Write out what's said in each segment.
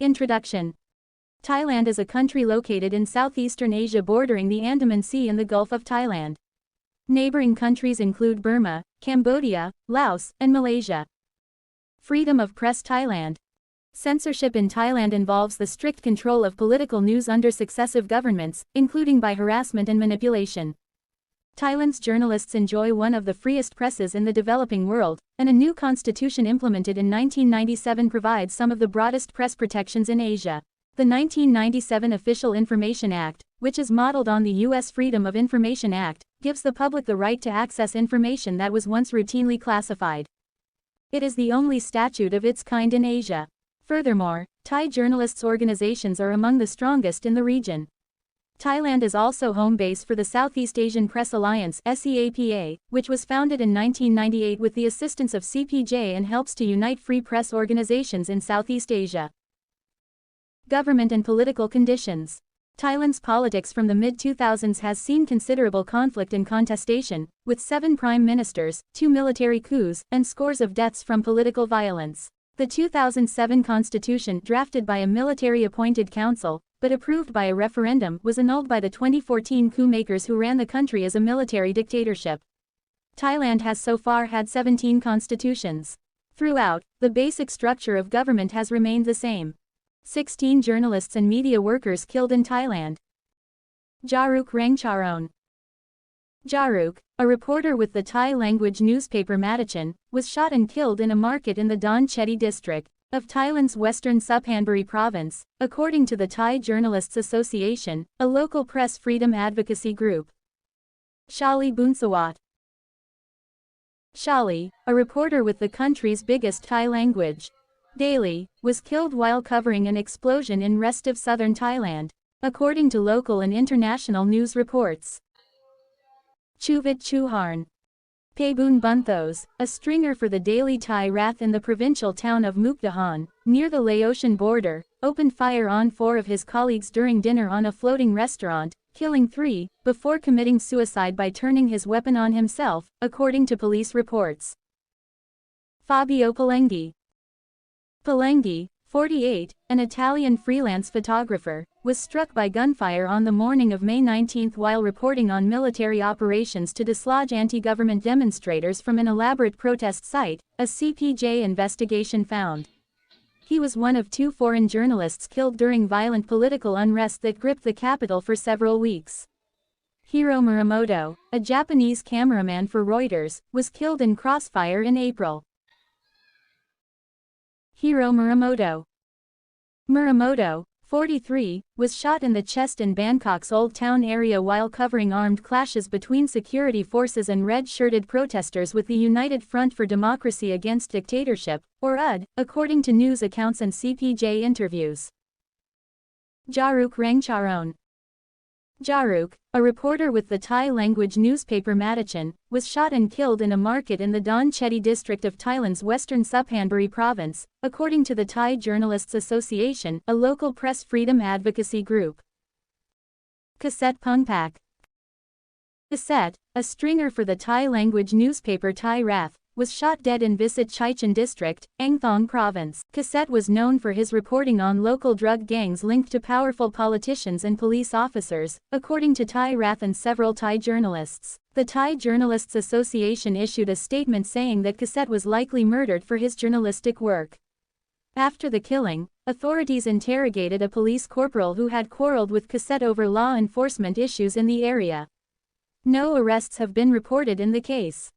Introduction. Thailand is a country located in southeastern Asia bordering the Andaman Sea and the Gulf of Thailand. Neighboring countries include Burma, Cambodia, Laos, and Malaysia. Freedom of press. Thailand. Censorship in Thailand involves the strict control of political news under successive governments, including by harassment and manipulation. Thailand's journalists enjoy one of the freest presses in the developing world, and a new constitution implemented in 1997 provides some of the broadest press protections in Asia. The 1997 Official Information Act, which is modeled on the U.S. Freedom of Information Act, gives the public the right to access information that was once routinely classified. It is the only statute of its kind in Asia. Furthermore, Thai journalists' organizations are among the strongest in the region. Thailand is also home base for the Southeast Asian Press Alliance (SEAPA), which was founded in 1998 with the assistance of CPJ and helps to unite free press organizations in Southeast Asia. Government and political conditions. Thailand's politics from the mid-2000s has seen considerable conflict and contestation, with 7 prime ministers, 2 military coups, and scores of deaths from political violence. The 2007 constitution, drafted by a military-appointed council, but approved by a referendum, was annulled by the 2014 coup makers who ran the country as a military dictatorship. Thailand has so far had 17 constitutions. Throughout, the basic structure of government has remained the same. 16 journalists and media workers killed in Thailand. Jaruk Rangcharoen. Jaruk, a reporter with the Thai-language newspaper Matachan, was shot and killed in a market in the Don Chedi district of Thailand's western Suphanburi province, according to the Thai Journalists Association, a local press freedom advocacy group. Shali Bunsawat. Shali, a reporter with the country's biggest Thai-language daily, was killed while covering an explosion in rest of southern Thailand, according to local and international news reports. Chuvit Chuharn. Pabun Bunthos, a stringer for the Daily Thai Rath in the provincial town of Mukdahan, near the Laotian border, opened fire on 4 of his colleagues during dinner on a floating restaurant, killing 3, before committing suicide by turning his weapon on himself, according to police reports. Fabio Palenghi. Palenghi, 48, an Italian freelance photographer, was struck by gunfire on the morning of May 19 while reporting on military operations to dislodge anti-government demonstrators from an elaborate protest site, a CPJ investigation found. He was one of 2 foreign journalists killed during violent political unrest that gripped the capital for several weeks. Hiro Muramoto, a Japanese cameraman for Reuters, was killed in crossfire in April. Hiro Muramoto. Muramoto, 43, was shot in the chest in Bangkok's Old Town area while covering armed clashes between security forces and red-shirted protesters with the United Front for Democracy Against Dictatorship, or UD, according to news accounts and CPJ interviews. Jaruk Rangcharoen. Jaruk, a reporter with the Thai-language newspaper Matachan, was shot and killed in a market in the Don Chedi district of Thailand's western Suphanburi province, according to the Thai Journalists Association, a local press freedom advocacy group. Cassette Pungpak. Cassette, a stringer for the Thai-language newspaper Thai Rath, was shot dead in Visit Chaichon district, Angthong province. Cassette was known for his reporting on local drug gangs linked to powerful politicians and police officers, according to Thai Rath and several Thai journalists. The Thai Journalists Association issued a statement saying that Cassette was likely murdered for his journalistic work. After the killing, authorities interrogated a police corporal who had quarreled with Cassette over law enforcement issues in the area. No arrests have been reported in the case.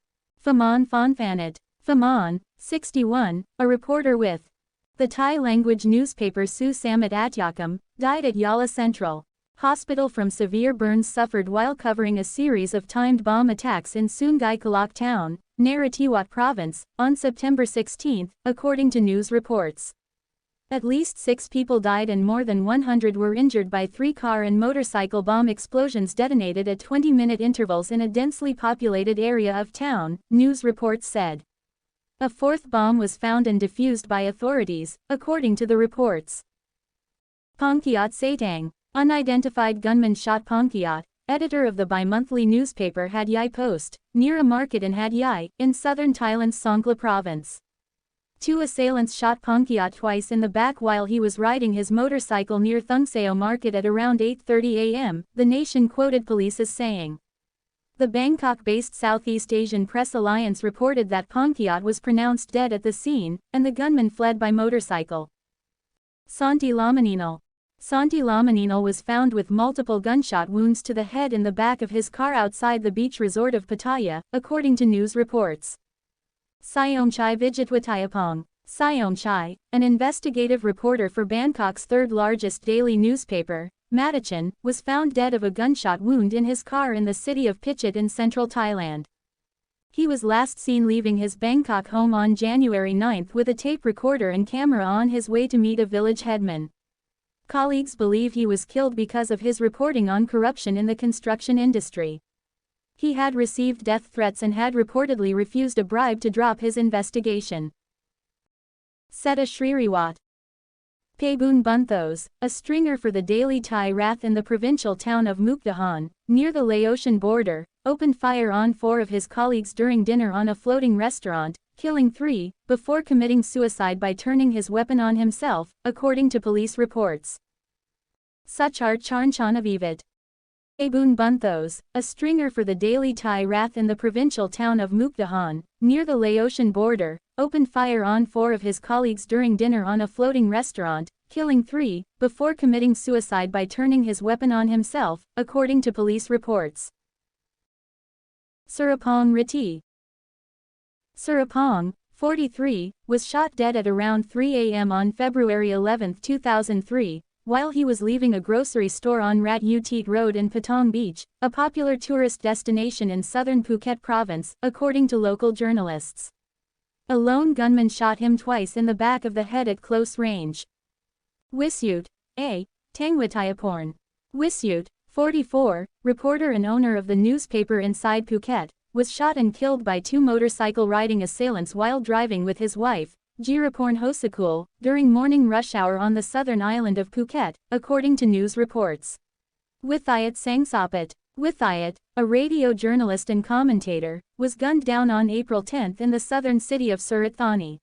Phamon Phonphanat. Phamon, 61, a reporter with the Thai-language newspaper Su Samat Atyakam, died at Yala Central Hospital from severe burns suffered while covering a series of timed bomb attacks in Sungai Kalak town, Narathiwat province, on September 16, according to news reports. At least 6 people died and more than 100 were injured by 3 car and motorcycle bomb explosions detonated at 20-minute intervals in a densely populated area of town, news reports said. A 4th bomb was found and defused by authorities, according to the reports. Pongkiat Satang. Unidentified gunman shot Pongkiat, editor of the bi-monthly newspaper Had Yai Post, near a market in Had Yai, in southern Thailand's Songkhla province. Two assailants shot Pongkiat twice in the back while he was riding his motorcycle near Thungseo Market at around 8:30 a.m., The Nation quoted police as saying. The Bangkok-based Southeast Asian Press Alliance reported that Pongkiat was pronounced dead at the scene, and the gunman fled by motorcycle. Santi Lamanino. Santi Lamanino was found with multiple gunshot wounds to the head in the back of his car outside the beach resort of Pattaya, according to news reports. Siomchai Vijitwatayapong. Siomchai, an investigative reporter for Bangkok's third-largest daily newspaper, Matachan, was found dead of a gunshot wound in his car in the city of Phichit in central Thailand. He was last seen leaving his Bangkok home on January 9 with a tape recorder and camera on his way to meet a village headman. Colleagues believe he was killed because of his reporting on corruption in the construction industry. He had received death threats and had reportedly refused a bribe to drop his investigation. Seta Sririwat. Pabun Bunthos, a stringer for the Daily Thai Wrath in the provincial town of Mukdahan, near the Laotian border, opened fire on 4 of his colleagues during dinner on a floating restaurant, killing 3, before committing suicide by turning his weapon on himself, according to police reports. Suchart Charnchanavivat. Pabun Bunthos, a stringer for the Daily Thai Wrath in the provincial town of Mukdahan, near the Laotian border, opened fire on 4 of his colleagues during dinner on a floating restaurant, killing 3, before committing suicide by turning his weapon on himself, according to police reports. Surapong Riti. Surapong, 43, was shot dead at around 3 a.m. on February 11, 2003, while he was leaving a grocery store on Rat Utit Road in Patong Beach, a popular tourist destination in southern Phuket province, according to local journalists. A lone gunman shot him twice in the back of the head at close range. Wisyut A. Tangwatayaporn. Wisyut, 44, reporter and owner of the newspaper inside Phuket, was shot and killed by 2 motorcycle-riding assailants while driving with his wife, Jiraporn Hosakul, during morning rush hour on the southern island of Phuket, according to news reports. Withayat Sangsapat. Withayat, a radio journalist and commentator, was gunned down on April 10 in the southern city of Surat Thani.